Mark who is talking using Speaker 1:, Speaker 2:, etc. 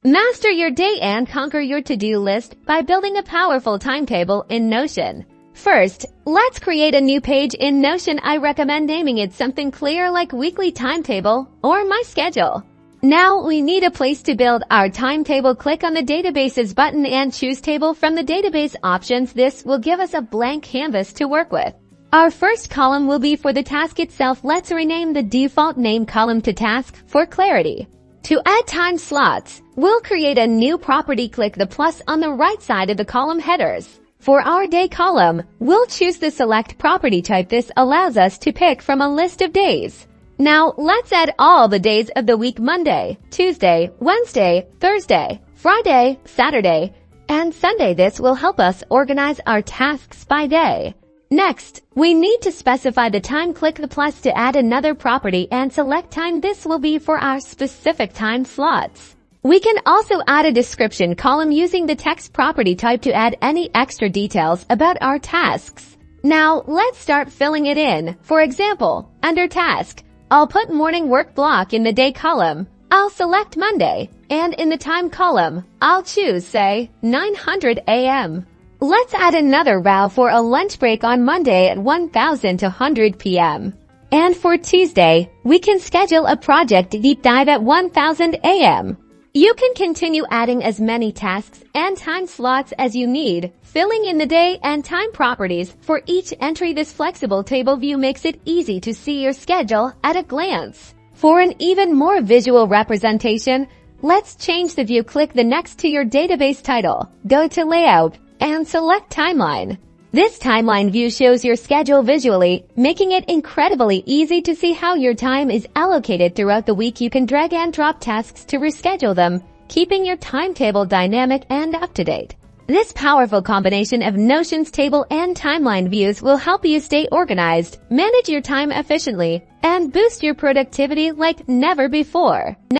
Speaker 1: Master your day and conquer your to-do list by building a powerful timetable in Notion. First, let's create a new page in Notion. I recommend naming it something clear like Weekly Timetable or My Schedule. Now we need a place to build our timetable. Click on the Databases button and choose Table from the database options. This will give us a blank canvas to work with. Our first column will be for the task itself. Let's rename the default name column to Task for clarity. To add time slots, we'll create a new property. Click the plus on the right side of the column headers. For our day column, we'll choose the select property type. This allows us to pick from a list of days. Now, let's add all the days of the week: Monday, Tuesday, Wednesday, Thursday, Friday, Saturday, and Sunday. This will help us organize our tasks by day. Next, we need to specify the time. Click the plus to add another property and select time. This will be for our specific time slots. We can also add a description column using the text property type to add any extra details about our tasks. Now, let's start filling it in. For example, under task, I'll put morning work block in the day column. I'll select Monday, and in the time column, I'll choose, say, 900 a.m. Let's add another row for a lunch break on Monday at 1,200 p.m. And for Tuesday, we can schedule a project deep dive at 1,000 a.m. You can continue adding as many tasks and time slots as you need, filling in the day and time properties for each entry. This flexible table view makes it easy to see your schedule at a glance. For an even more visual representation, let's change the view. Click the next to your database title, go to Layout, and select Timeline. This timeline view shows your schedule visually, making it incredibly easy to see how your time is allocated throughout the week. You can drag and drop tasks to reschedule them, keeping your timetable dynamic and up to date. This powerful combination of Notion's table and timeline views will help you stay organized, manage your time efficiently, and boost your productivity like never before.